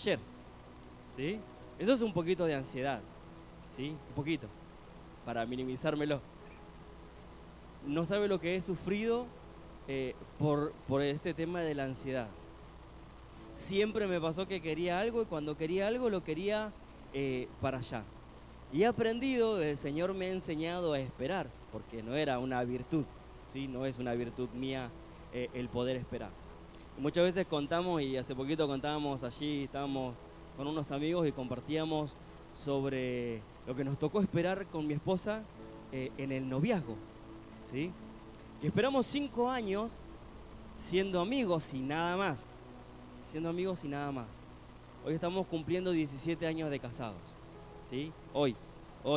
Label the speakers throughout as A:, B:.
A: ayer, ¿sí? Eso es un poquito de ansiedad, ¿sí? Un poquito, para minimizármelo. No sabe lo que he sufrido por este tema de la ansiedad. Siempre me pasó que quería algo y cuando quería algo lo quería para allá. Y he aprendido, el Señor me ha enseñado a esperar, porque no era una virtud, ¿sí? No es una virtud mía el poder esperar. Muchas veces contamos, y hace poquito contábamos allí, estábamos con unos amigos y compartíamos sobre lo que nos tocó esperar con mi esposa en el noviazgo, ¿sí? Y esperamos 5 años siendo amigos y nada más, siendo amigos y nada más. Hoy estamos cumpliendo 17 años de casados, ¿sí? Hoy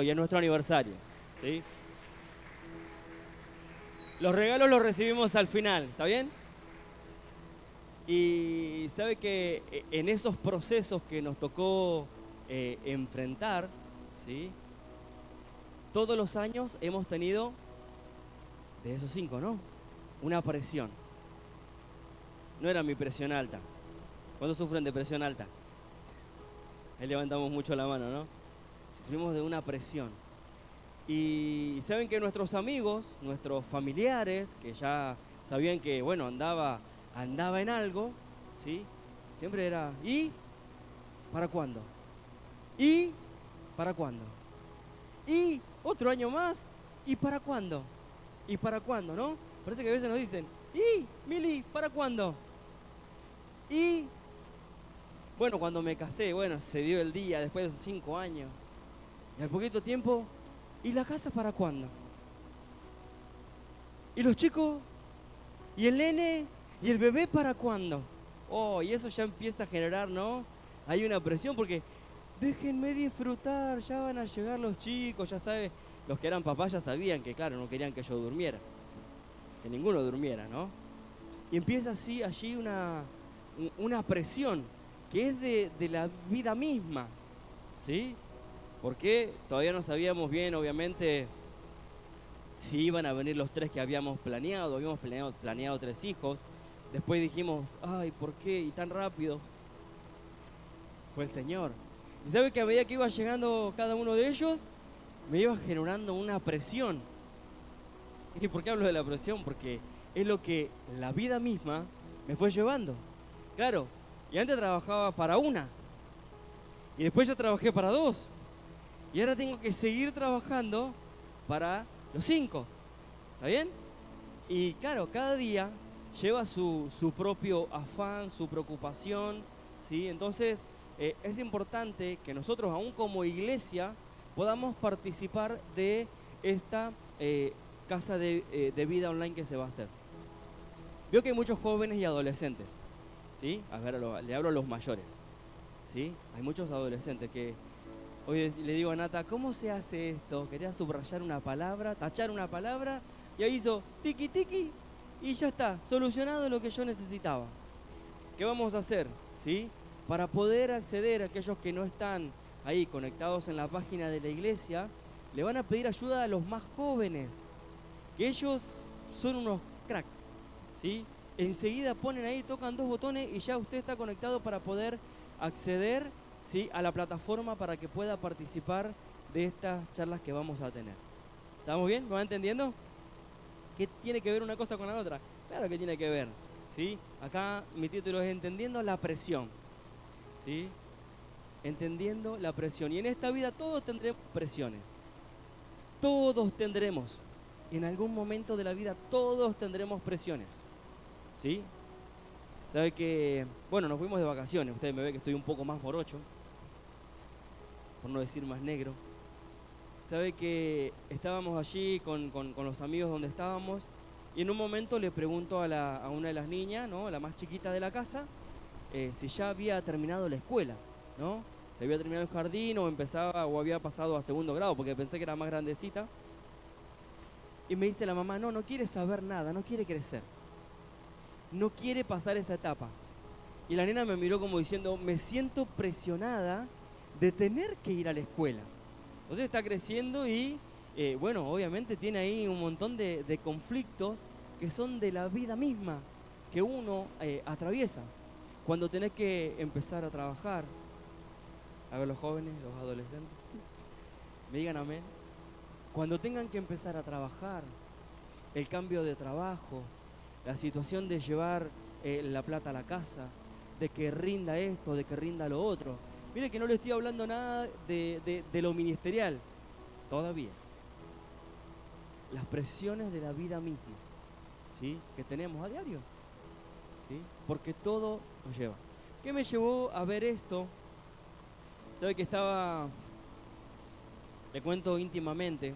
A: es nuestro aniversario, ¿sí? Los regalos los recibimos al final, ¿está bien? Y sabe que en esos procesos que nos tocó enfrentar, ¿sí? Todos los años hemos tenido, de esos 5, ¿no? Una presión. No era mi presión alta. ¿Cuántos sufren de presión alta? Ahí levantamos mucho la mano, ¿no? Sufrimos de una presión. Y saben que nuestros amigos, nuestros familiares, que ya sabían que, bueno, andaba en algo, ¿sí? Siempre era, ¿y para cuándo? ¿Y para cuándo? ¿Y otro año más? ¿Y para cuándo? ¿Y para cuándo, no? Parece que a veces nos dicen, ¿y, Mili, para cuándo? Y, bueno, cuando me casé, bueno, se dio el día después de esos 5 años. Y al poquito tiempo, ¿y la casa para cuándo? ¿Y los chicos? ¿Y el nene? ¿Y el bebé para cuándo? Oh, y eso ya empieza a generar, ¿no? Hay una presión porque déjenme disfrutar, ya van a llegar los chicos, ya sabes, los que eran papás ya sabían que, claro, no querían que yo durmiera, que ninguno durmiera, ¿no? Y empieza así allí una presión que es de la vida misma, ¿sí? Porque todavía no sabíamos bien, obviamente, si iban a venir los 3 que habíamos planeado 3 hijos. Después dijimos, ay, ¿por qué? Y tan rápido. Fue el Señor. Y sabe que a medida que iba llegando cada uno de ellos, me iba generando una presión. ¿Y por qué hablo de la presión? Porque es lo que la vida misma me fue llevando. Claro, y antes trabajaba para una, y después ya trabajé para 2, y ahora tengo que seguir trabajando para los 5. ¿Está bien? Y claro, cada día lleva su propio afán, su preocupación, ¿sí? Entonces, es importante que nosotros, aún como iglesia, podamos participar de esta casa de vida online que se va a hacer. Veo que hay muchos jóvenes y adolescentes, ¿sí? A ver, le hablo a los mayores, ¿sí? Hay muchos adolescentes que hoy le digo a Nata, ¿cómo se hace esto? Quería subrayar una palabra, tachar una palabra, y ahí hizo tiki tiki y ya está, solucionado lo que yo necesitaba. ¿Qué vamos a hacer? ¿Sí? Para poder acceder a aquellos que no están ahí conectados en la página de la iglesia, le van a pedir ayuda a los más jóvenes, que ellos son unos cracks, ¿sí? Enseguida ponen ahí, tocan 2 botones y ya usted está conectado para poder acceder, ¿sí?, a la plataforma para que pueda participar de estas charlas que vamos a tener. ¿Estamos bien? ¿Me va entendiendo? ¿Qué tiene que ver una cosa con la otra? Claro que tiene que ver, ¿sí? Acá mi título es Entendiendo la presión, ¿sí? Entendiendo la presión. Y en esta vida todos tendremos presiones. Todos tendremos. En algún momento de la vida todos tendremos presiones, ¿sí? Sabe que, bueno, nos fuimos de vacaciones. Ustedes me ven que estoy un poco más morocho, por no decir más negro. Sabe que estábamos allí con los amigos donde estábamos y en un momento le pregunto a una de las niñas, ¿no?, la más chiquita de la casa, si ya había terminado la escuela, ¿no? Si había terminado el jardín o empezaba o había pasado a segundo grado, porque pensé que era más grandecita. Y me dice la mamá, no quiere saber nada, no quiere crecer, no quiere pasar esa etapa. Y la nena me miró como diciendo, me siento presionada de tener que ir a la escuela. Entonces está creciendo y, bueno, obviamente tiene ahí un montón de conflictos que son de la vida misma que uno atraviesa. Cuando tenés que empezar a trabajar, a ver los jóvenes, los adolescentes, me digan amén. Cuando tengan que empezar a trabajar, el cambio de trabajo, la situación de llevar la plata a la casa, de que rinda esto, de que rinda lo otro. Mire que no le estoy hablando nada de lo ministerial, todavía. Las presiones de la vida misma, ¿sí? Que tenemos a diario, ¿sí? Porque todo nos lleva. ¿Qué me llevó a ver esto? Sabe que le cuento íntimamente,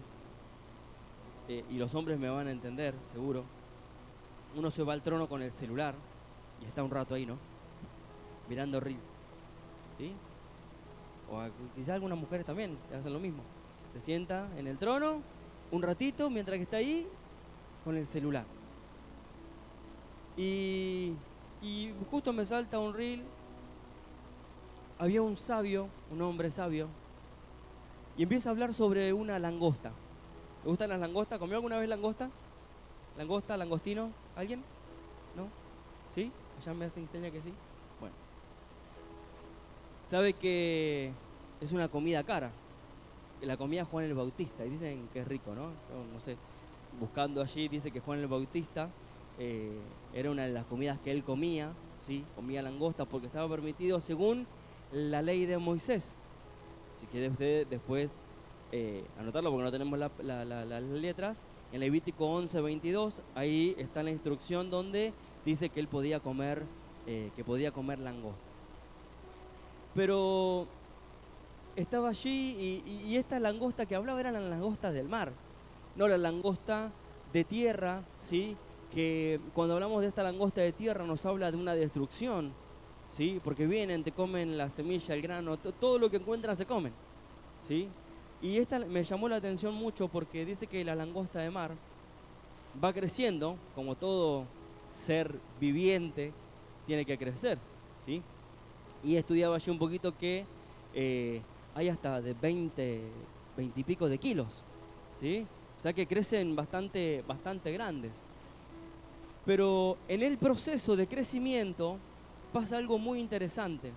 A: y los hombres me van a entender, seguro. Uno se va al trono con el celular y está un rato ahí, ¿no? Mirando reels, ¿sí? O quizás algunas mujeres también hacen lo mismo. Se sienta en el trono un ratito mientras que está ahí con el celular. Y justo me salta un reel. Había un sabio, un hombre sabio, y empieza a hablar sobre una langosta. ¿Le gustan las langostas? ¿Comió alguna vez langosta? ¿Langosta, langostino? ¿Alguien? ¿No? ¿Sí? Allá me hace enseña que sí. Bueno. Sabe que es una comida cara. Que la comía Juan el Bautista. Y dicen que es rico, ¿no? Yo no sé. Buscando allí dice que Juan el Bautista era una de las comidas que él comía. ¿Sí? Comía langosta porque estaba permitido según la ley de Moisés. Si quiere usted después anotarlo porque no tenemos las letras. En Levítico 11:22, ahí está la instrucción donde dice que él podía comer langostas. Pero estaba allí y esta langosta que hablaba eran las langostas del mar, no la langosta de tierra, ¿sí? Que cuando hablamos de esta langosta de tierra nos habla de una destrucción, ¿sí? Porque vienen, te comen la semilla, el grano, todo lo que encuentran se comen, ¿sí? Y esta me llamó la atención mucho porque dice que la langosta de mar va creciendo, como todo ser viviente tiene que crecer, ¿sí? Y estudiaba allí un poquito que hay hasta de 20 y pico de kilos, ¿sí? O sea que crecen bastante grandes. Pero en el proceso de crecimiento pasa algo muy interesante.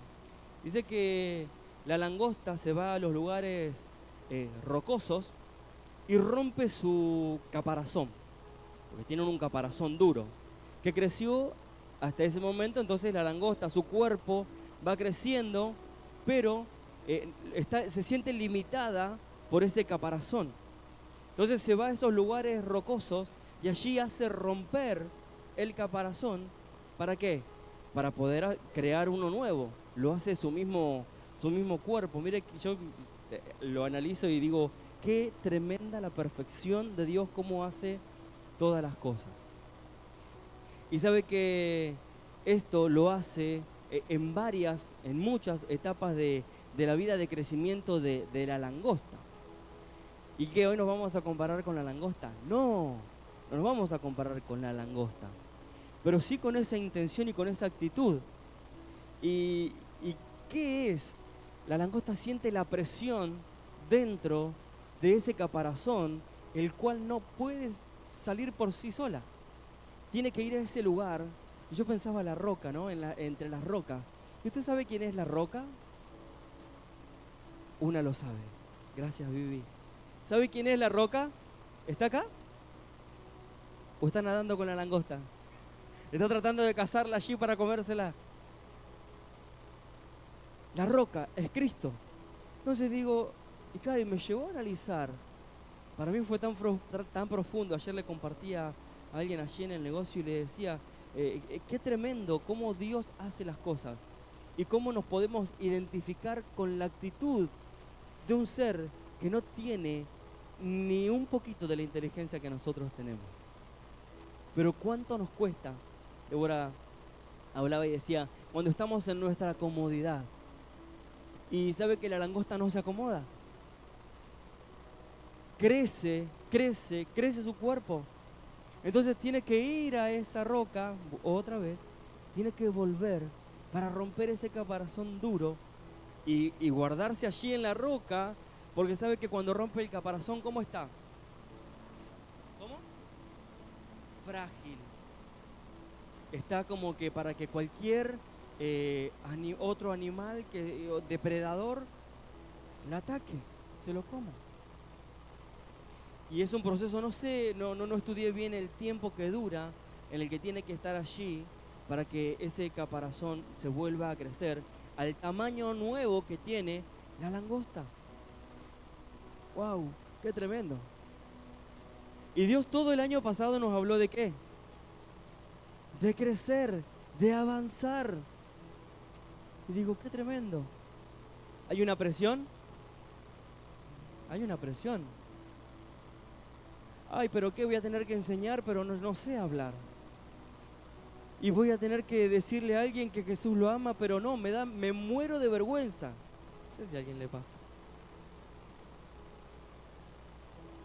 A: Dice que la langosta se va a los lugares rocosos y rompe su caparazón, porque tienen un caparazón duro, que creció hasta ese momento. Entonces la langosta, su cuerpo va creciendo, pero se siente limitada por ese caparazón. Entonces se va a esos lugares rocosos y allí hace romper el caparazón. ¿Para qué? Para poder crear uno nuevo. Lo hace su mismo cuerpo. Mire, yo lo analizo y digo, qué tremenda la perfección de Dios, cómo hace todas las cosas. Y sabe que esto lo hace en muchas etapas de la vida de crecimiento de la langosta. ¿Y que hoy nos vamos a comparar con la langosta? No nos vamos a comparar con la langosta, pero sí con esa intención y con esa actitud. ¿Y qué es? La langosta siente la presión dentro de ese caparazón, el cual no puede salir por sí sola. Tiene que ir a ese lugar. Y yo pensaba la roca, ¿no? Entre las rocas. ¿Y usted sabe quién es la roca? Una lo sabe. Gracias, Vivi. ¿Sabe quién es la roca? ¿Está acá? ¿O está nadando con la langosta? ¿Está tratando de cazarla allí para comérsela? La roca es Cristo. Entonces digo, y claro, y me llevó a analizar. Para mí fue tan profundo. Ayer le compartía a alguien allí en el negocio y le decía, qué tremendo cómo Dios hace las cosas y cómo nos podemos identificar con la actitud de un ser que no tiene ni un poquito de la inteligencia que nosotros tenemos. Pero cuánto nos cuesta. Débora hablaba y decía, cuando estamos en nuestra comodidad y sabe que la langosta no se acomoda, crece su cuerpo. Entonces tiene que ir a esa roca otra vez, tiene que volver para romper ese caparazón duro y guardarse allí en la roca, porque sabe que cuando rompe el caparazón, ¿cómo está? ¿Cómo? Frágil. Está como que para que cualquier otro animal, depredador, la ataque, se lo coma. Y es un proceso, no sé, no estudié bien el tiempo que dura en el que tiene que estar allí para que ese caparazón se vuelva a crecer al tamaño nuevo que tiene la langosta. ¡Wow! ¡Qué tremendo! Y Dios todo el año pasado nos habló de ¿qué? De crecer, de avanzar. Y digo, qué tremendo. ¿Hay una presión? Hay una presión. Ay, pero ¿qué voy a tener que enseñar? Pero no sé hablar. Y voy a tener que decirle a alguien que Jesús lo ama, pero no, me muero de vergüenza. No sé si a alguien le pasa.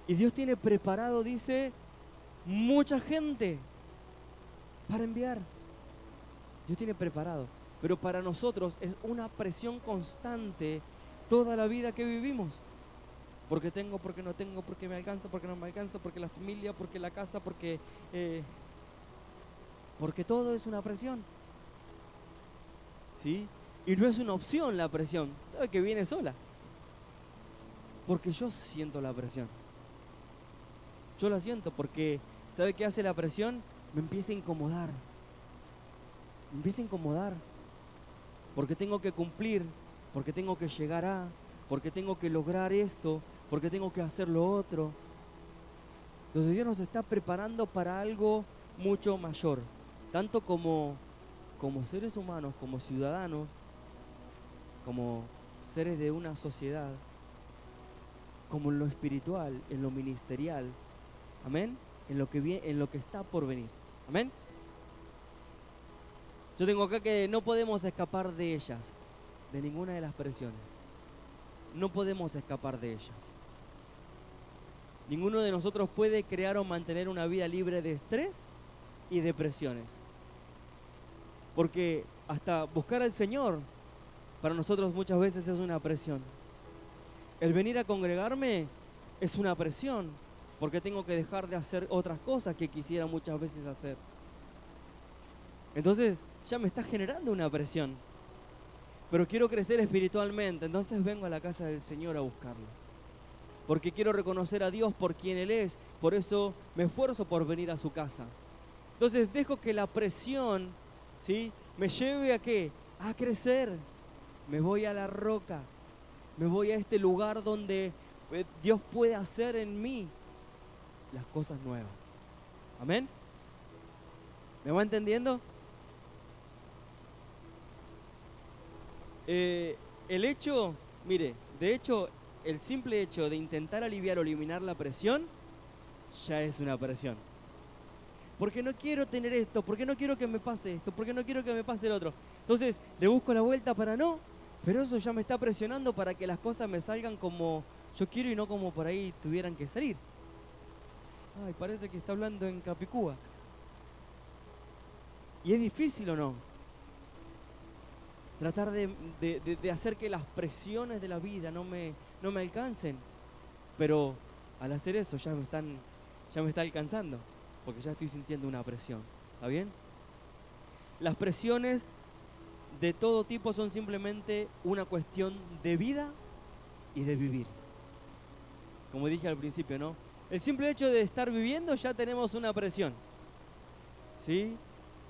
A: Y Dios tiene preparado, dice, mucha gente para enviar. Dios tiene preparado. Pero para nosotros es una presión constante toda la vida que vivimos. Porque tengo, porque no tengo, porque me alcanza, porque no me alcanza, porque la familia, porque la casa, porque todo es una presión. ¿Sí? Y no es una opción la presión. ¿Sabe que viene sola? Porque yo siento la presión. Yo la siento porque, ¿sabe qué hace la presión? Me empieza a incomodar. Me empieza a incomodar. Porque tengo que cumplir, porque tengo que llegar a, porque tengo que lograr esto, porque tengo que hacer lo otro. Entonces Dios nos está preparando para algo mucho mayor. Tanto como seres humanos, como ciudadanos, como seres de una sociedad, como en lo espiritual, en lo ministerial. Amén. En lo que está por venir. Amén. Yo tengo acá que no podemos escapar de ellas, de ninguna de las presiones. No podemos escapar de ellas. Ninguno de nosotros puede crear o mantener una vida libre de estrés y de presiones. Porque hasta buscar al Señor, para nosotros muchas veces es una presión. El venir a congregarme es una presión, porque tengo que dejar de hacer otras cosas que quisiera muchas veces hacer. Entonces ya me está generando una presión. Pero quiero crecer espiritualmente, entonces vengo a la casa del Señor a buscarlo. Porque quiero reconocer a Dios por quien Él es, por eso me esfuerzo por venir a su casa. Entonces dejo que la presión, ¿sí?, me lleve a ¿qué? A crecer. Me voy a la roca, me voy a este lugar donde Dios puede hacer en mí las cosas nuevas. ¿Amén? ¿Me va entendiendo? El hecho, mire, de hecho, el simple hecho de intentar aliviar o eliminar la presión, ya es una presión. Porque no quiero tener esto, porque no quiero que me pase esto, porque no quiero que me pase el otro. Entonces, le busco la vuelta para no, pero eso ya me está presionando para que las cosas me salgan como yo quiero y no como por ahí tuvieran que salir. Ay, parece que está hablando en Capicúa. ¿Y es difícil o no? Tratar de hacer que las presiones de la vida no me alcancen. Pero al hacer eso ya me está alcanzando, porque ya estoy sintiendo una presión. ¿Está bien? Las presiones de todo tipo son simplemente una cuestión de vida y de vivir. Como dije al principio, ¿no? El simple hecho de estar viviendo ya tenemos una presión. ¿Sí?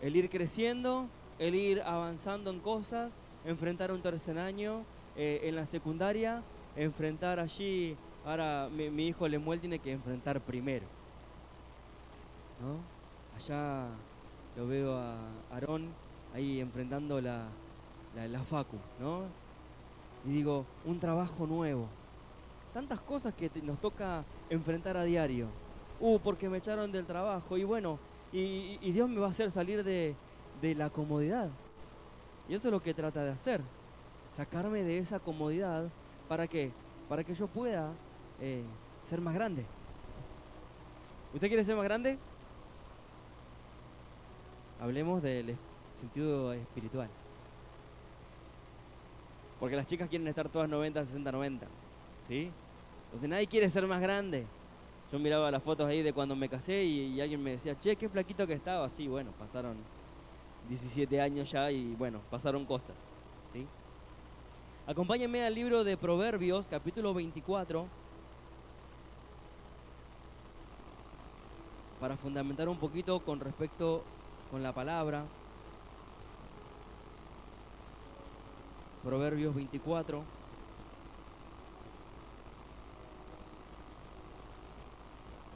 A: El ir creciendo, el ir avanzando en cosas, enfrentar un tercer año, en la secundaria, enfrentar allí, ahora mi hijo Lemuel tiene que enfrentar primero, ¿no? Allá lo veo a Aarón ahí enfrentando la facu, ¿no? Y digo, un trabajo nuevo. Tantas cosas que nos toca enfrentar a diario. Porque me echaron del trabajo y bueno, y Dios me va a hacer salir de la comodidad. Y eso es lo que trata de hacer. Sacarme de esa comodidad. ¿Para qué? Para que yo pueda ser más grande. ¿Usted quiere ser más grande? Hablemos del sentido espiritual. Porque las chicas quieren estar todas 90, 60, 90. ¿Sí? Entonces nadie quiere ser más grande. Yo miraba las fotos ahí de cuando me casé y alguien me decía, che, qué flaquito que estaba. Sí, bueno, pasaron 17 años ya y bueno, pasaron cosas, ¿sí? Acompáñenme al libro de Proverbios, capítulo 24, para fundamentar un poquito con respecto con la palabra. Proverbios 24.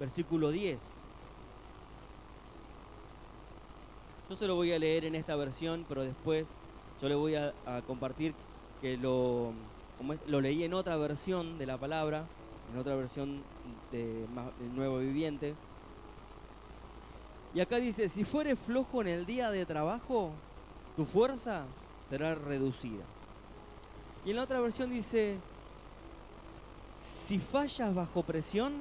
A: Versículo 10. Yo se lo voy a leer en esta versión, pero después yo le voy a compartir que lo leí en otra versión de la palabra, en otra versión de Nuevo Viviente. Y acá dice, si fueres flojo en el día de trabajo, tu fuerza será reducida. Y en la otra versión dice, si fallas bajo presión,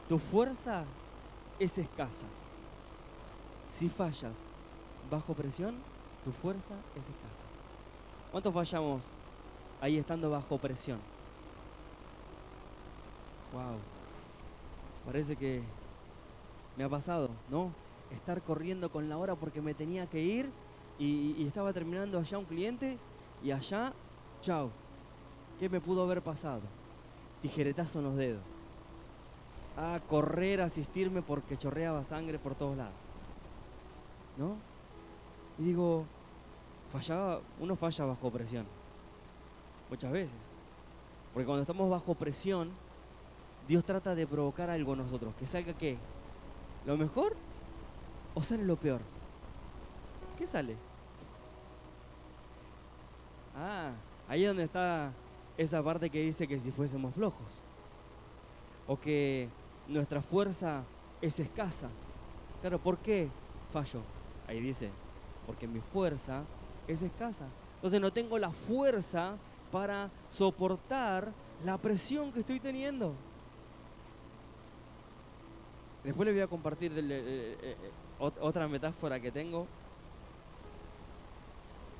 A: tu fuerza es escasa. Si fallas bajo presión, tu fuerza es escasa. ¿Cuántos fallamos ahí estando bajo presión? Wow. Parece que me ha pasado, ¿no? Estar corriendo con la hora porque me tenía que ir y estaba terminando allá un cliente y allá, chao. ¿Qué me pudo haber pasado? Tijeretazo en los dedos. A correr, a asistirme porque chorreaba sangre por todos lados, ¿no? Y digo, uno falla bajo presión, muchas veces. Porque cuando estamos bajo presión, Dios trata de provocar algo en nosotros. ¿Que salga qué? ¿Lo mejor o sale lo peor? ¿Qué sale? Ah, ahí es donde está esa parte que dice que si fuésemos flojos. O que nuestra fuerza es escasa. Claro, ¿por qué fallo? Ahí dice, porque mi fuerza es escasa. Entonces no tengo la fuerza para soportar la presión que estoy teniendo. Después les voy a compartir otra metáfora que tengo.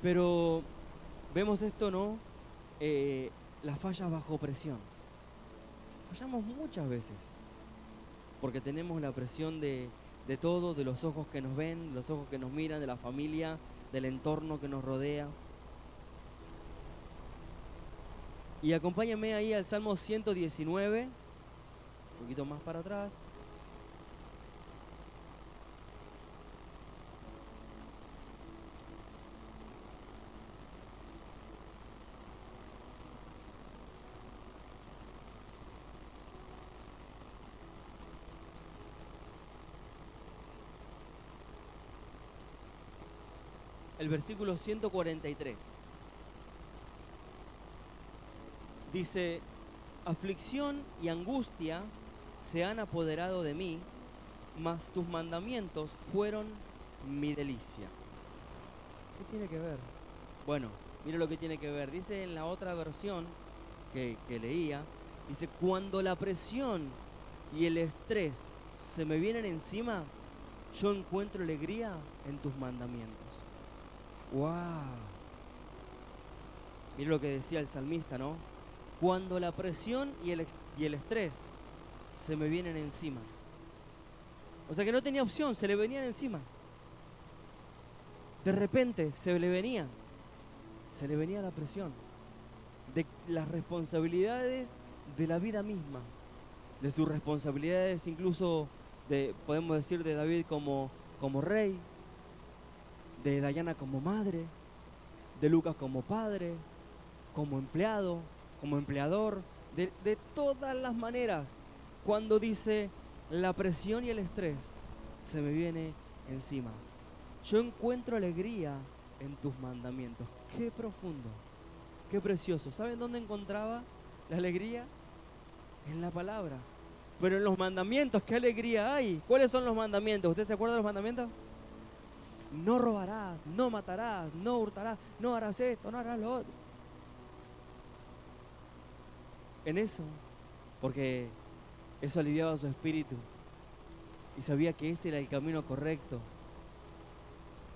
A: Pero vemos esto, ¿no? Las fallas bajo presión. Fallamos muchas veces. Porque tenemos la presión de todo, de los ojos que nos ven, de los ojos que nos miran, de la familia, del entorno que nos rodea. Y acompáñame ahí al Salmo 119, un poquito más para atrás. El versículo 143. Dice, aflicción y angustia se han apoderado de mí, mas tus mandamientos fueron mi delicia. ¿Qué tiene que ver? Bueno, mire lo que tiene que ver. Dice en la otra versión que leía, dice, cuando la presión y el estrés se me vienen encima, yo encuentro alegría en tus mandamientos. ¡Wow! Mire lo que decía el salmista, ¿no? Cuando la presión y el estrés se me vienen encima. O sea que no tenía opción, se le venían encima. De repente se le venía la presión de las responsabilidades de la vida misma, de sus responsabilidades incluso, podemos decir, de David como rey, de Dayana como madre, de Lucas como padre, como empleado, como empleador, de todas las maneras. Cuando dice la presión y el estrés se me viene encima, yo encuentro alegría en tus mandamientos. Qué profundo, qué precioso. ¿Saben dónde encontraba la alegría? En la palabra. Pero en los mandamientos, ¿qué alegría hay? ¿Cuáles son los mandamientos? ¿Usted se acuerda de los mandamientos? No robarás, no matarás, no hurtarás, no harás esto, no harás lo otro. En eso, porque eso aliviaba su espíritu y sabía que ese era el camino correcto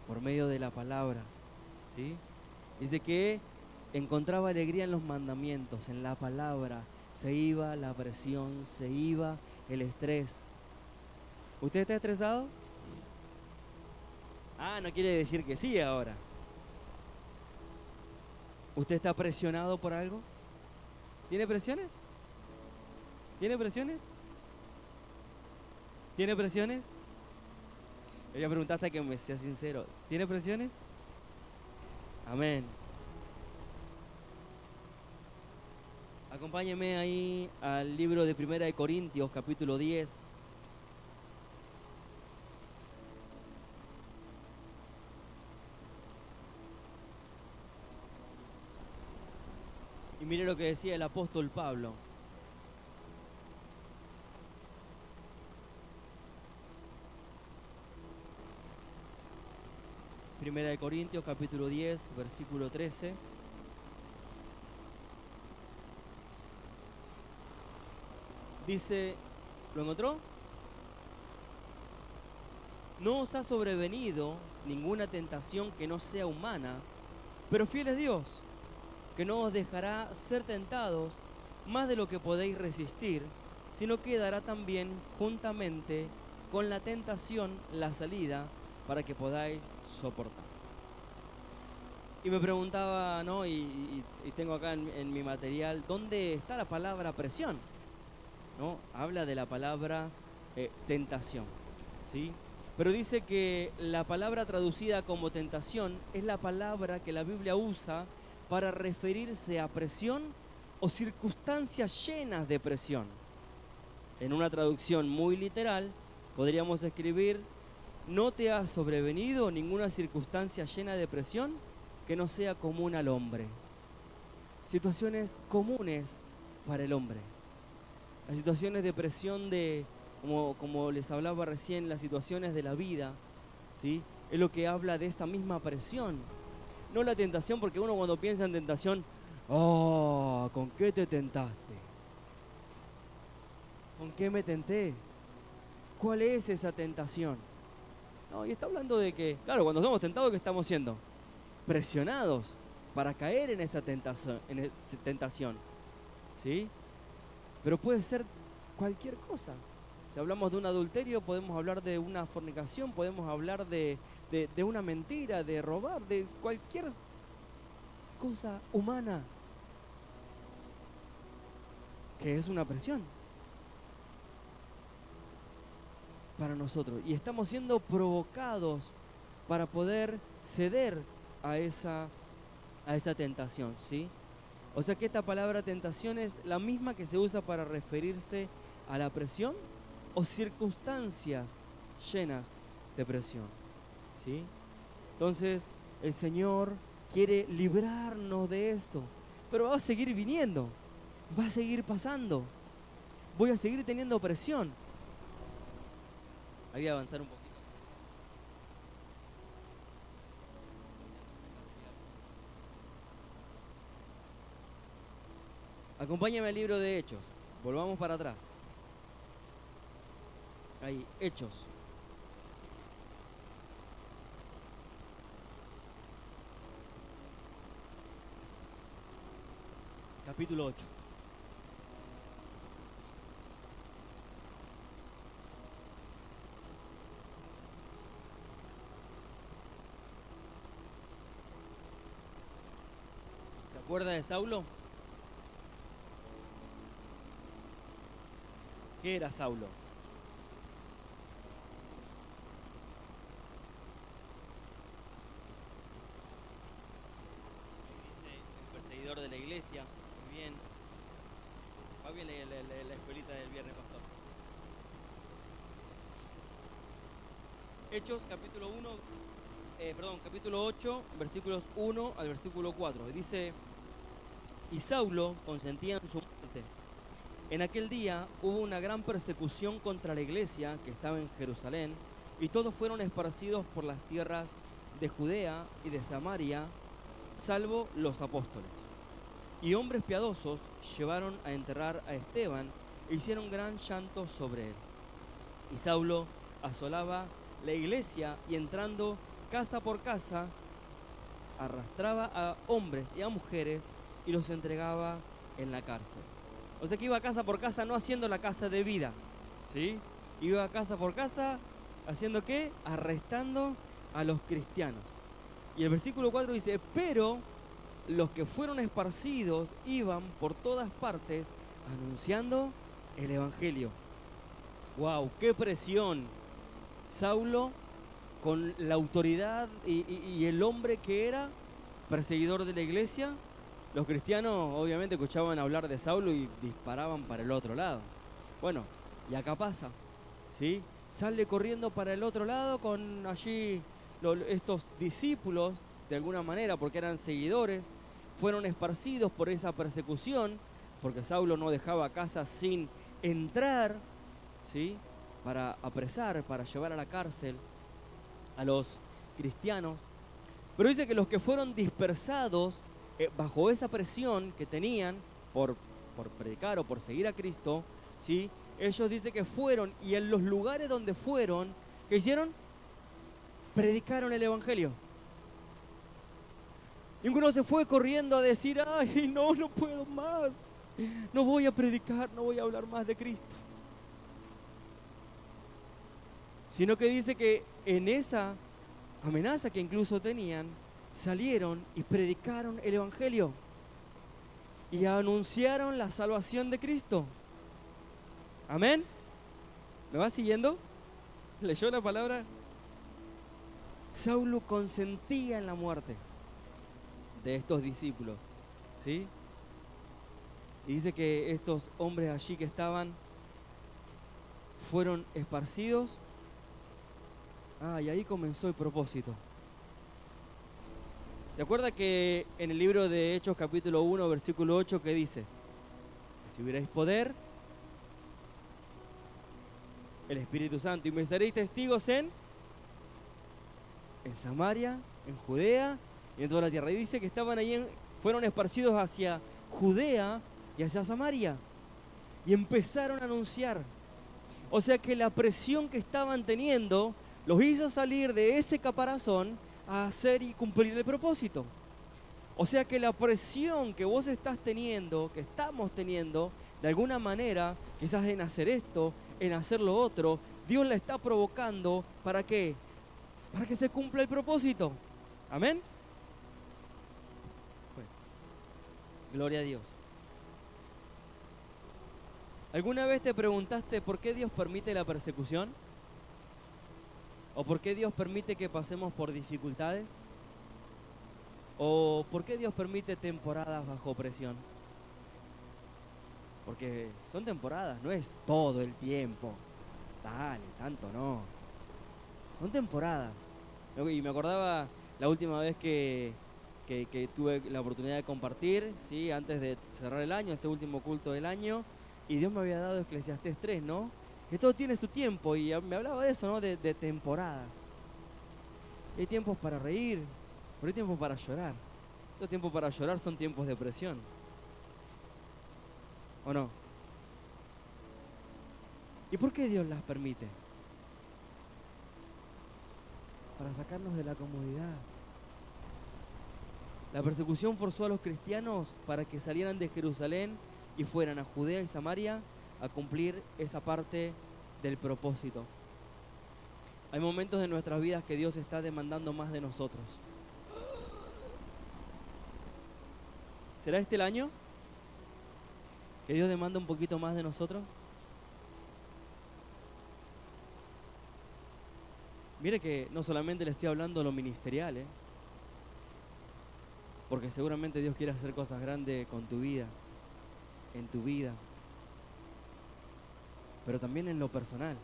A: por medio de la palabra, ¿sí? Dice que encontraba alegría en los mandamientos, en la palabra. Se iba la presión, se iba el estrés. ¿Usted está estresado? Ah, no quiere decir que sí ahora. ¿Usted está presionado por algo? ¿Tiene presiones? ¿Tiene presiones? ¿Tiene presiones? Ella preguntaste que me sea sincero. ¿Tiene presiones? Amén. Acompáñeme ahí al libro de Primera de Corintios, capítulo 10. Y mire lo que decía el apóstol Pablo. Primera de Corintios, capítulo 10, versículo 13. Dice, ¿lo encontró? No os ha sobrevenido ninguna tentación que no sea humana, pero fiel es Dios, que no os dejará ser tentados más de lo que podéis resistir, sino que dará también juntamente con la tentación la salida para que podáis soportar. Y me preguntaba, ¿no? Y tengo acá en mi material, ¿dónde está la palabra presión? ¿No? Habla de la palabra tentación, ¿sí? Pero dice que la palabra traducida como tentación es la palabra que la Biblia usa para referirse a presión o circunstancias llenas de presión. En una traducción muy literal, podríamos escribir, no te ha sobrevenido ninguna circunstancia llena de presión que no sea común al hombre. Situaciones comunes para el hombre. Las situaciones de presión como les hablaba recién, las situaciones de la vida, ¿sí? Es lo que habla de esta misma presión. No la tentación, porque uno cuando piensa en tentación, oh, ¿con qué te tentaste? ¿Con qué me tenté? ¿Cuál es esa tentación? No, y está hablando de que, claro, cuando somos tentados, ¿qué estamos siendo? Presionados para caer en esa tentación, ¿sí? Pero puede ser cualquier cosa. Si hablamos de un adulterio, podemos hablar de una fornicación, podemos hablar de una mentira, de robar, de cualquier cosa humana, que es una presión para nosotros. Y estamos siendo provocados para poder ceder a esa tentación, ¿sí? O sea que esta palabra tentación es la misma que se usa para referirse a la presión o circunstancias llenas de presión, ¿sí? Entonces el Señor quiere librarnos de esto, pero va a seguir viniendo, va a seguir pasando, voy a seguir teniendo presión. Ahí voy a avanzar un poquito. Acompáñame al libro de Hechos, volvamos para atrás. Ahí, Hechos. Capítulo 8. ¿Se acuerda de Saulo? ¿Qué era Saulo? Dice el perseguidor de la iglesia. Muy bien. Va bien la escuelita del viernes, pastor. Hechos, capítulo 1, capítulo 8, versículos 1 al versículo 4. Dice, y Saulo consentía en su muerte. En aquel día hubo una gran persecución contra la iglesia que estaba en Jerusalén, y todos fueron esparcidos por las tierras de Judea y de Samaria, salvo los apóstoles. Y hombres piadosos llevaron a enterrar a Esteban e hicieron gran llanto sobre él. Y Saulo asolaba la iglesia y entrando casa por casa, arrastraba a hombres y a mujeres y los entregaba en la cárcel. O sea que iba casa por casa, no haciendo la casa de vida, ¿sí? Iba casa por casa, ¿haciendo qué? Arrestando a los cristianos. Y el versículo 4 dice, pero los que fueron esparcidos iban por todas partes anunciando el evangelio. ¡Wow! ¡Qué presión! Saulo, con la autoridad y el hombre que era, perseguidor de la iglesia, los cristianos obviamente escuchaban hablar de Saulo y disparaban para el otro lado. Bueno, y acá pasa, ¿sí? Sale corriendo para el otro lado con allí estos discípulos, de alguna manera, porque eran seguidores, fueron esparcidos por esa persecución, porque Saulo no dejaba casa sin entrar, ¿sí? Para apresar, para llevar a la cárcel a los cristianos. Pero dice que los que fueron dispersados bajo esa presión que tenían por predicar o por seguir a Cristo, ¿sí? Ellos dicen que fueron, y en los lugares donde fueron, ¿qué hicieron? Predicaron el evangelio. Y uno se fue corriendo a decir, ay, no puedo más. No voy a predicar, no voy a hablar más de Cristo. Sino que dice que en esa amenaza que incluso tenían, salieron y predicaron el evangelio. Y anunciaron la salvación de Cristo. Amén. ¿Me va siguiendo? ¿Leyó la palabra? Saulo consentía en la muerte de estos discípulos, ¿sí? Y dice que estos hombres allí que estaban fueron esparcidos. Y ahí comenzó el propósito. ¿Se acuerda que en el libro de Hechos capítulo 1, versículo 8, que dice? Recibiréis poder, el Espíritu Santo, y me seréis testigos en Samaria, en Judea y en toda la tierra. Y dice que estaban ahí, fueron esparcidos hacia Judea y hacia Samaria. Y empezaron a anunciar. O sea que la presión que estaban teniendo los hizo salir de ese caparazón a hacer y cumplir el propósito. O sea que la presión que vos estás teniendo, que estamos teniendo, de alguna manera, quizás en hacer esto, en hacer lo otro, Dios la está provocando, ¿para qué? Para que se cumpla el propósito. ¿Amén? Bueno, gloria a Dios. ¿Alguna vez te preguntaste por qué Dios permite la persecución? ¿O por qué Dios permite que pasemos por dificultades? ¿O por qué Dios permite temporadas bajo presión? Porque son temporadas, no es todo el tiempo. Dale, tanto no. Son temporadas. Y me acordaba la última vez que tuve la oportunidad de compartir, ¿sí? Antes de cerrar el año, ese último culto del año, y Dios me había dado Eclesiastés 3, ¿no? Que todo tiene su tiempo, y me hablaba de eso, ¿no? De temporadas. Hay tiempos para reír, pero hay tiempos para llorar. Los tiempos para llorar son tiempos de presión. ¿O no? ¿Y por qué Dios las permite? Para sacarnos de la comodidad. La persecución forzó a los cristianos para que salieran de Jerusalén y fueran a Judea y Samaria a cumplir esa parte del propósito. Hay momentos en nuestras vidas que Dios está demandando más de nosotros. ¿Será este el año que Dios demanda un poquito más de nosotros? Mire que no solamente le estoy hablando de lo ministerial, porque seguramente Dios quiere hacer cosas grandes con tu vida, en tu vida, pero también en lo personal.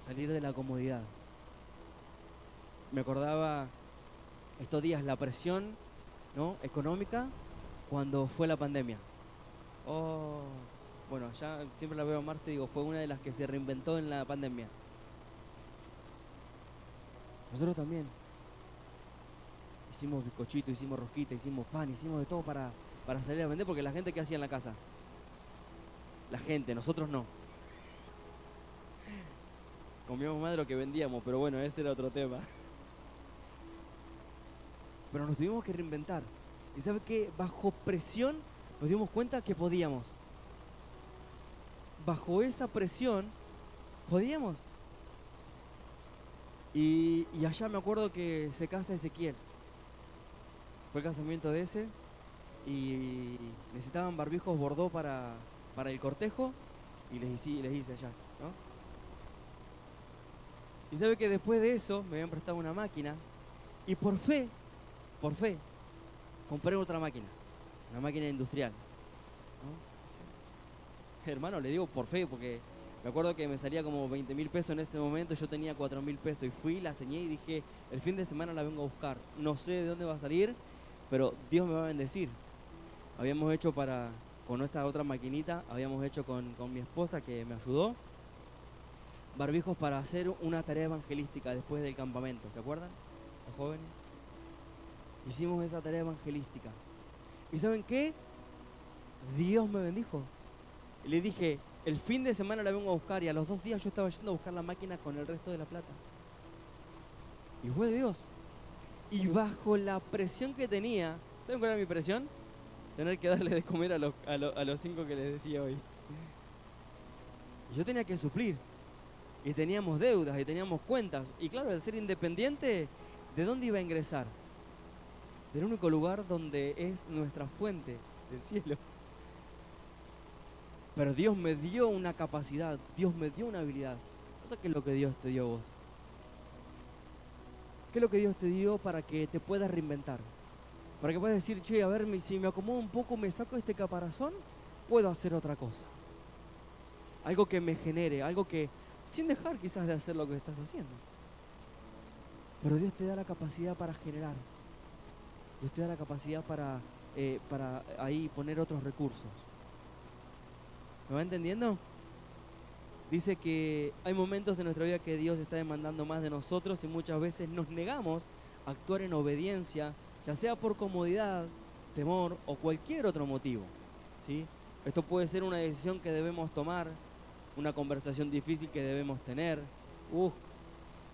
A: Salir de la comodidad. Me acordaba estos días la presión, ¿no?, económica cuando fue la pandemia. Bueno, ya siempre la veo a Marce y digo, fue una de las que se reinventó en la pandemia. Nosotros también. Hicimos bizcochito, hicimos rosquita, hicimos pan, hicimos de todo para salir a vender, porque la gente, ¿qué hacía en la casa? La gente, nosotros no. Comíamos más de lo que vendíamos, pero bueno, ese era otro tema. Pero nos tuvimos que reinventar. ¿Y sabe qué? Bajo presión nos dimos cuenta que podíamos. Bajo esa presión, podíamos. Y allá me acuerdo que se casa Ezequiel. Fue el casamiento de ese y necesitaban barbijos bordó para el cortejo y les hice allá, ¿no? Y sabe que después de eso me habían prestado una máquina y por fe, compré otra máquina, una máquina industrial, ¿no? Hermano, le digo por fe porque me acuerdo que me salía como 20.000 pesos en ese momento, yo tenía 4.000 pesos y fui, la ceñé y dije, el fin de semana la vengo a buscar, no sé de dónde va a salir, pero Dios me va a bendecir. Habíamos hecho con nuestra otra maquinita, habíamos hecho con mi esposa que me ayudó, barbijos para hacer una tarea evangelística después del campamento, ¿se acuerdan? Los jóvenes. Hicimos esa tarea evangelística. ¿Y saben qué? Dios me bendijo. Y le dije, el fin de semana la vengo a buscar y a los 2 días yo estaba yendo a buscar la máquina con el resto de la plata. Y fue de Dios. Y bajo la presión que tenía, ¿saben cuál era mi presión? Tener que darle de comer a los 5 que les decía hoy. Y yo tenía que suplir. Y teníamos deudas y teníamos cuentas. Y claro, al ser independiente, ¿de dónde iba a ingresar? Del único lugar donde es nuestra fuente, del cielo. Pero Dios me dio una capacidad, Dios me dio una habilidad. No sé qué es lo que Dios te dio a vos. ¿Qué es lo que Dios te dio para que te puedas reinventar? Para que puedas decir, che, a ver, si me acomodo un poco, me saco este caparazón, puedo hacer otra cosa. Algo que me genere, algo que, sin dejar quizás de hacer lo que estás haciendo. Pero Dios te da la capacidad para generar. Dios te da la capacidad para ahí poner otros recursos. ¿Me va entendiendo? Dice que hay momentos en nuestra vida que Dios está demandando más de nosotros y muchas veces nos negamos a actuar en obediencia, ya sea por comodidad, temor o cualquier otro motivo, ¿sí? Esto puede ser una decisión que debemos tomar, una conversación difícil que debemos tener.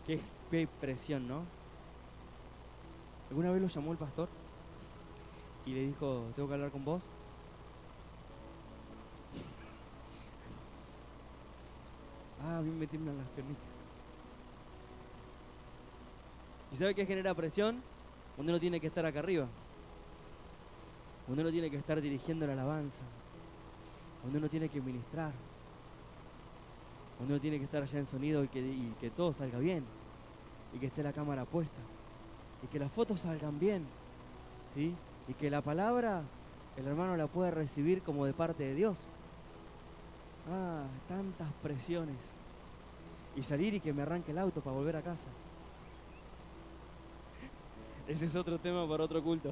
A: Qué presión, ¿no? ¿Alguna vez lo llamó el pastor y le dijo, tengo que hablar con vos? Ah, bien meterme en las piernitas. ¿Y sabe qué genera presión? Cuando uno tiene que estar acá arriba. Cuando uno tiene que estar dirigiendo la alabanza. Cuando uno tiene que ministrar. Cuando uno tiene que estar allá en sonido y que todo salga bien. Y que esté la cámara puesta. Y que las fotos salgan bien. ¿Sí? Y que la palabra, el hermano la pueda recibir como de parte de Dios. Ah, tantas presiones. Y salir y que me arranque el auto para volver a casa. Ese es otro tema para otro culto.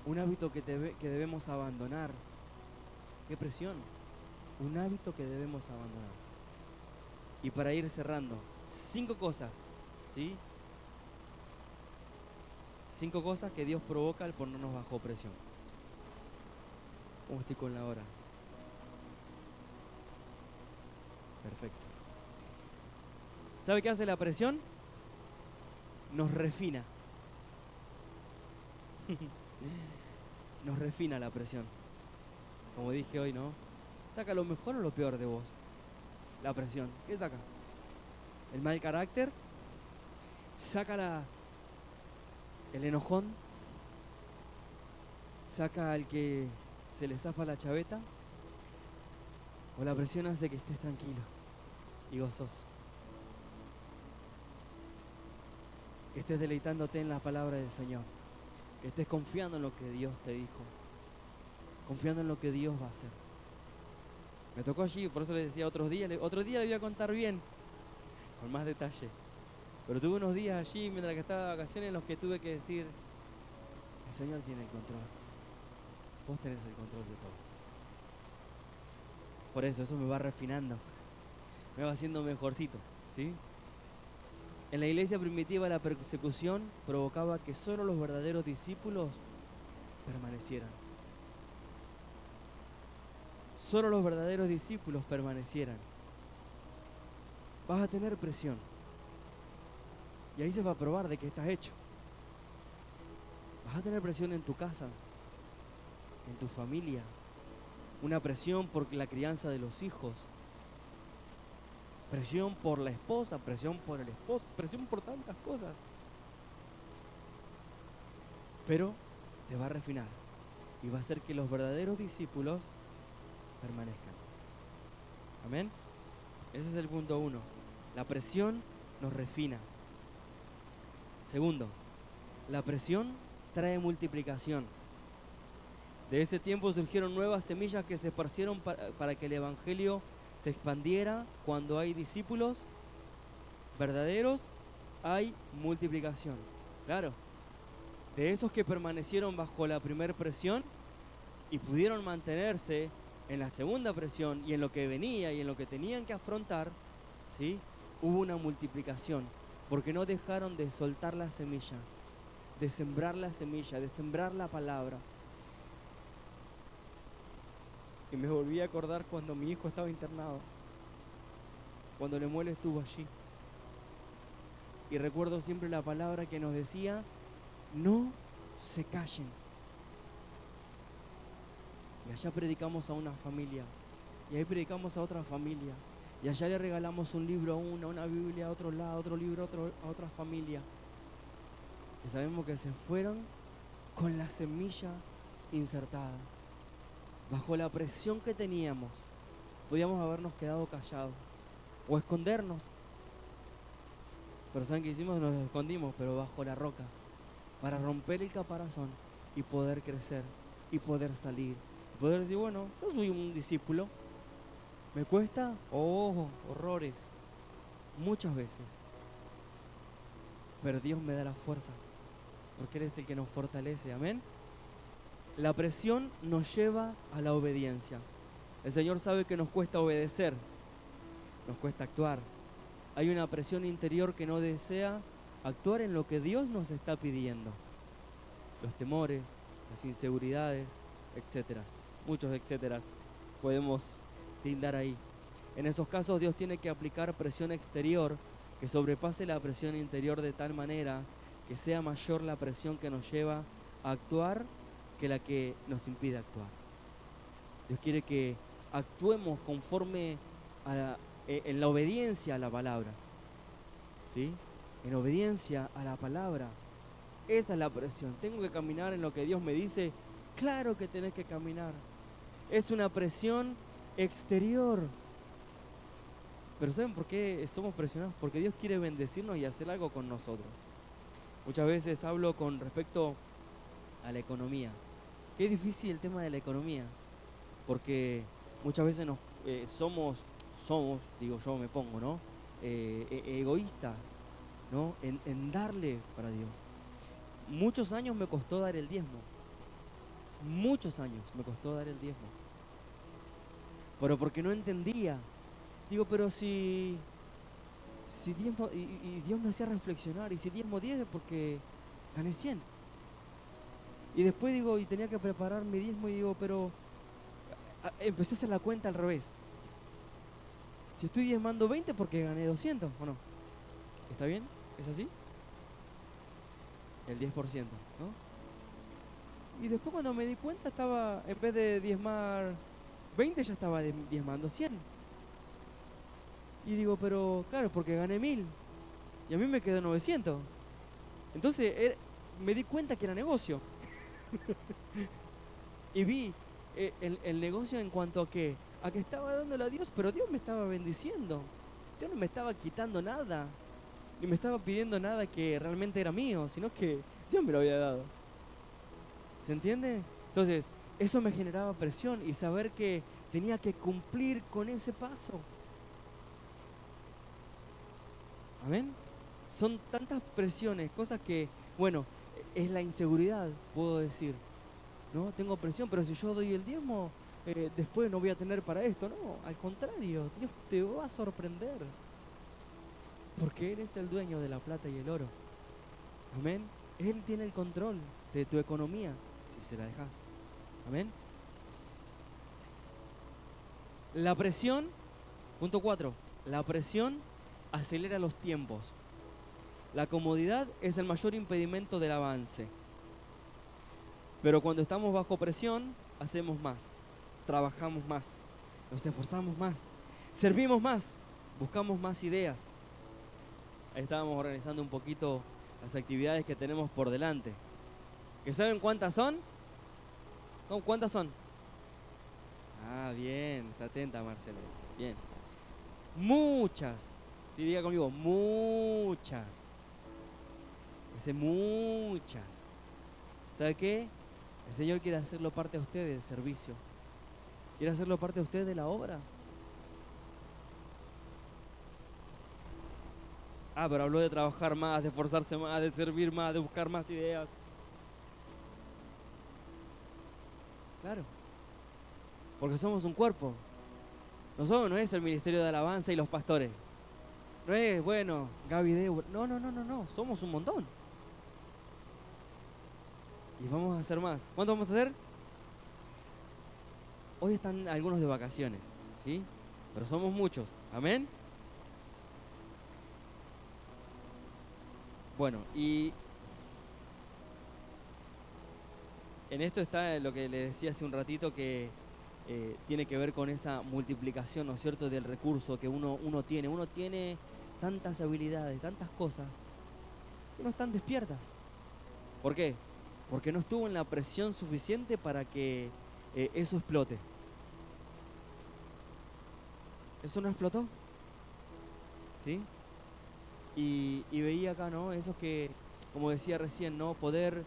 A: Un hábito que debemos abandonar. ¡Qué presión! Un hábito que debemos abandonar. Y para ir cerrando, 5 cosas, ¿sí? 5 cosas que Dios provoca al ponernos bajo presión. ¿Cómo estoy con la hora? Perfecto. ¿Sabe qué hace la presión? Nos refina. Nos refina la presión. Como dije hoy, ¿no? Saca lo mejor o lo peor de vos. La presión. ¿Qué saca? El mal carácter. Saca el enojón. Saca al que se le zafa la chaveta. O la presión hace que estés tranquilo y gozoso. Que estés deleitándote en la palabra del Señor. Que estés confiando en lo que Dios te dijo. Confiando en lo que Dios va a hacer. Me tocó allí, por eso les decía otro día le voy a contar bien, con más detalle. Pero tuve unos días allí, mientras que estaba de vacaciones, en los que tuve que decir, el Señor tiene el control. Vos tenés el control de todo. Por eso me va refinando. Me va haciendo mejorcito, ¿sí? En la iglesia primitiva la persecución provocaba que solo los verdaderos discípulos permanecieran. Solo los verdaderos discípulos permanecieran. Vas a tener presión. Y ahí se va a probar de qué estás hecho. Vas a tener presión en tu casa, en tu familia. Una presión por la crianza de los hijos. Presión por la esposa, presión por el esposo, presión por tantas cosas. Pero te va a refinar y va a hacer que los verdaderos discípulos permanezcan. Amén. Ese es el punto 1. La presión nos refina. Segundo, la presión trae multiplicación. De ese tiempo surgieron nuevas semillas que se esparcieron para que el evangelio se expandiera. Cuando hay discípulos verdaderos, hay multiplicación. Claro, de esos que permanecieron bajo la primera presión y pudieron mantenerse en la segunda presión y en lo que venía y en lo que tenían que afrontar, ¿sí? Hubo una multiplicación, porque no dejaron de soltar la semilla, de sembrar la semilla, de sembrar la palabra. Y me volví a acordar cuando mi hijo estaba internado, cuando Lemuel estuvo allí. Y recuerdo siempre la palabra que nos decía: no se callen. Y allá predicamos a una familia, y ahí predicamos a otra familia, y allá le regalamos un libro a una Biblia a otro lado, otro libro a otra familia. Y sabemos que se fueron con la semilla insertada. Bajo la presión que teníamos, podíamos habernos quedado callados o escondernos. Pero ¿saben qué hicimos? Nos escondimos, pero bajo la roca, para romper el caparazón y poder crecer y poder salir. Y poder decir, bueno, yo soy un discípulo. ¿Me cuesta? Oh, horrores. Muchas veces. Pero Dios me da la fuerza, porque Él es el que nos fortalece. Amén. La presión nos lleva a la obediencia. El Señor sabe que nos cuesta obedecer, nos cuesta actuar. Hay una presión interior que no desea actuar en lo que Dios nos está pidiendo. Los temores, las inseguridades, etcétera. Muchos etcéteras podemos tildar ahí. En esos casos Dios tiene que aplicar presión exterior que sobrepase la presión interior de tal manera que sea mayor la presión que nos lleva a actuar que la que nos impide actuar. Dios quiere que actuemos conforme en la obediencia a la palabra, ¿sí? En obediencia a la palabra. Esa es la presión. ¿Tengo que caminar en lo que Dios me dice? Claro que tenés que caminar. Es una presión exterior. Pero ¿saben por qué somos presionados? Porque Dios quiere bendecirnos y hacer algo con nosotros. Muchas veces hablo con respecto a la economía. Qué difícil el tema de la economía, porque muchas veces somos, digo yo me pongo, ¿no? Egoístas, ¿no? En darle para Dios. Muchos años me costó dar el diezmo. Muchos años me costó dar el diezmo. Pero porque no entendía. Digo, pero si diezmo, y Dios me hacía reflexionar, y si diezmo 10 es porque gané 100. Y después digo, y tenía que preparar mi diezmo y digo, pero empecé a hacer la cuenta al revés. Si estoy diezmando 20 porque gané 200, ¿o no? ¿Está bien? ¿Es así? El 10%, ¿no? Y después cuando me di cuenta estaba, en vez de diezmar 20, ya estaba diezmando 100. Y digo, pero claro, porque gané 1000 y a mí me quedó 900. Entonces me di cuenta que era negocio. Y vi el negocio en cuanto a que estaba dándole a Dios, pero Dios me estaba bendiciendo. Dios no me estaba quitando nada, ni me estaba pidiendo nada que realmente era mío, sino que Dios me lo había dado. ¿Se entiende? Entonces, eso me generaba presión y saber que tenía que cumplir con ese paso. ¿Amén? Son tantas presiones, cosas que, bueno, es la inseguridad, puedo decir. ¿No? Tengo presión, pero si yo doy el diezmo, después no voy a tener para esto. No, al contrario, Dios te va a sorprender. Porque Él es el dueño de la plata y el oro. Amén. Él tiene el control de tu economía, si se la dejas. Amén. La presión, punto 4, la presión acelera los tiempos. La comodidad es el mayor impedimento del avance. Pero cuando estamos bajo presión, hacemos más, trabajamos más, nos esforzamos más, servimos más. buscamos más ideas. Ahí estábamos organizando un poquito las actividades que tenemos por delante. ¿Que saben cuántas son? ¿Cuántas son? Ah, bien, está atenta Marcela. Bien. Muchas. Sí, diga conmigo, muchas. Dice muchas. ¿Sabe qué? El Señor quiere hacerlo parte de usted del servicio. Quiere hacerlo parte de usted de la obra. Ah, pero habló de trabajar más, de esforzarse más, de servir más, de buscar más ideas. Claro. Porque somos un cuerpo. No es el ministerio de alabanza y los pastores. No es, bueno, Gaby Débora. No. Somos un montón. Y vamos a hacer más. ¿Cuánto vamos a hacer? Hoy están algunos de vacaciones, ¿sí? Pero somos muchos. ¿Amén? Bueno, y en esto está lo que le decía hace un ratito que tiene que ver con esa multiplicación, ¿no es cierto?, del recurso que uno tiene. Uno tiene tantas habilidades, tantas cosas, que no están despiertas. ¿Por qué? Porque no estuvo en la presión suficiente para que eso explote. ¿Eso no explotó? ¿Sí? Y veía acá, ¿no? Esos que, como decía recién, ¿no? Poder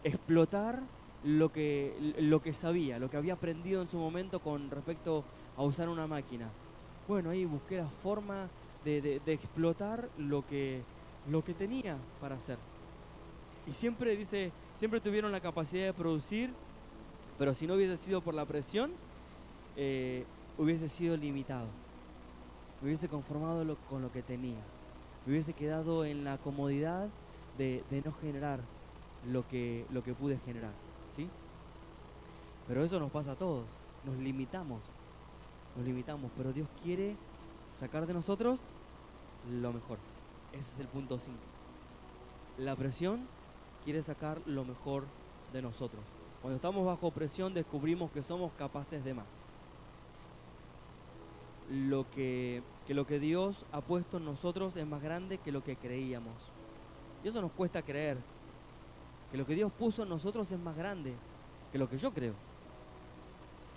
A: explotar lo que sabía, lo que había aprendido en su momento con respecto a usar una máquina. Bueno, ahí busqué la forma de explotar lo que tenía para hacer. Y siempre dice, siempre tuvieron la capacidad de producir, pero si no hubiese sido por la presión, hubiese sido limitado. Me hubiese conformado con lo que tenía. Me hubiese quedado en la comodidad de no generar lo que pude generar, ¿sí? Pero eso nos pasa a todos. Nos limitamos, pero Dios quiere sacar de nosotros lo mejor. Ese es el punto 5. La presión quiere sacar lo mejor de nosotros. Cuando estamos bajo presión descubrimos que somos capaces de más. Lo que Dios ha puesto en nosotros es más grande que lo que creíamos. Y eso nos cuesta creer. Que lo que Dios puso en nosotros es más grande que lo que yo creo.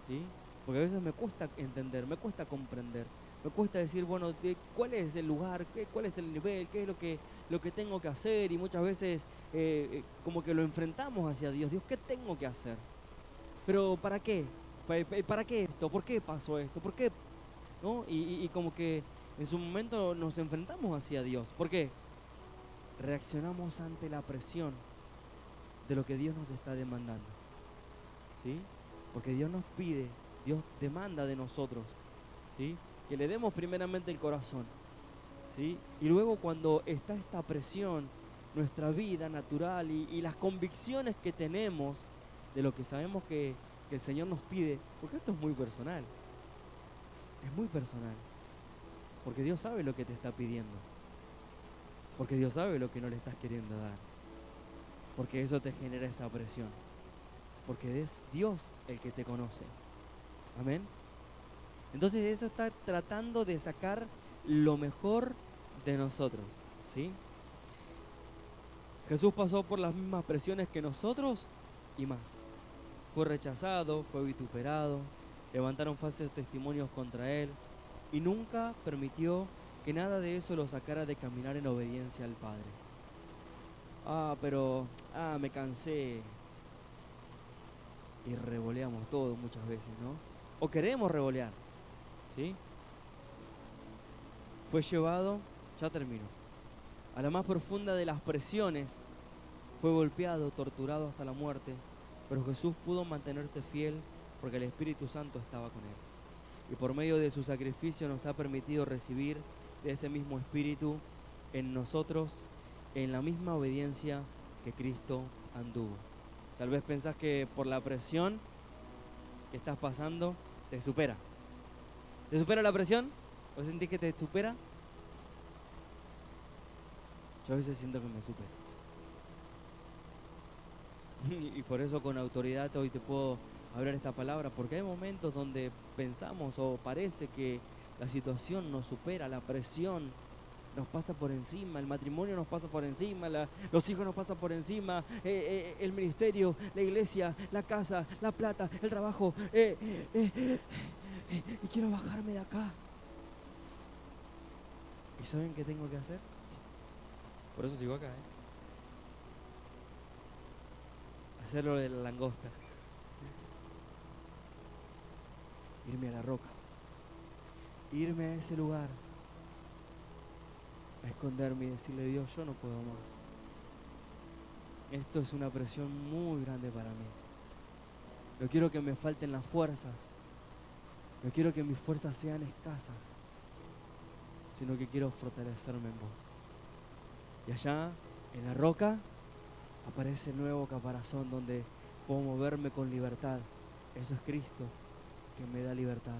A: ¿Sí? Porque a veces me cuesta entender, me cuesta comprender. Me cuesta decir, bueno, ¿cuál es el lugar? ¿Cuál es el nivel? ¿Qué es lo que tengo que hacer? Y muchas veces como que lo enfrentamos hacia Dios. Dios, ¿qué tengo que hacer? Pero ¿para qué? ¿Para qué esto? ¿Por qué pasó esto? ¿Por qué? ¿No? Y como que en su momento nos enfrentamos hacia Dios. ¿Por qué? Reaccionamos ante la presión de lo que Dios nos está demandando. ¿Sí? Porque Dios nos pide, Dios demanda de nosotros, ¿sí?, que le demos primeramente el corazón, ¿sí? Y luego cuando está esta presión, nuestra vida natural y las convicciones que tenemos de lo que sabemos que el Señor nos pide, porque esto es muy personal, porque Dios sabe lo que te está pidiendo, porque Dios sabe lo que no le estás queriendo dar, porque eso te genera esa presión, porque es Dios el que te conoce. Amén. Entonces eso está tratando de sacar lo mejor de nosotros, ¿sí? Jesús pasó por las mismas presiones que nosotros y más. Fue rechazado, fue vituperado, levantaron falsos testimonios contra él y nunca permitió que nada de eso lo sacara de caminar en obediencia al Padre. Me cansé. Y revoleamos todo muchas veces, ¿no? O queremos revolear, ¿sí? Fue llevado, ya termino, a la más profunda de las presiones. Fue golpeado, torturado hasta la muerte, pero Jesús pudo mantenerse fiel porque el Espíritu Santo estaba con él. Y por medio de su sacrificio nos ha permitido recibir de ese mismo Espíritu en nosotros, en la misma obediencia que Cristo anduvo. Tal vez pensás que por la presión que estás pasando te supera. ¿Te supera la presión? ¿O sentís que te supera? Yo a veces siento que me supera. Y por eso con autoridad hoy te puedo hablar esta palabra, porque hay momentos donde pensamos o parece que La situación nos supera, la presión nos pasa por encima, el matrimonio nos pasa por encima, los hijos nos pasan por encima, el ministerio, la iglesia, la casa, la plata, el trabajo. Y quiero bajarme de acá. ¿Y saben qué tengo que hacer? Por eso sigo acá, hacerlo de la langosta. Irme a la roca. Irme a ese lugar. A esconderme y decirle: Dios, yo no puedo más. Esto es una presión muy grande para mí. No quiero que me falten las fuerzas. No quiero que mis fuerzas sean escasas, sino que quiero fortalecerme en vos. Y allá, en la roca, aparece el nuevo caparazón donde puedo moverme con libertad. Eso es Cristo que me da libertad.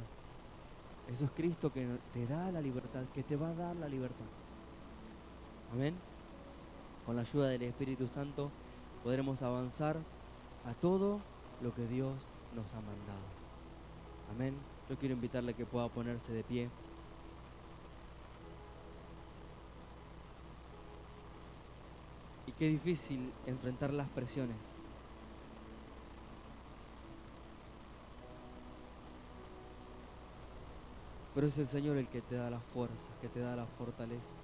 A: Eso es Cristo que te da la libertad, que te va a dar la libertad. Amén. Con la ayuda del Espíritu Santo podremos avanzar a todo lo que Dios nos ha mandado. Amén. Yo quiero invitarle a que pueda ponerse de pie. Y qué difícil enfrentar las presiones. Pero es el Señor el que te da la fuerza, que te da la fortaleza.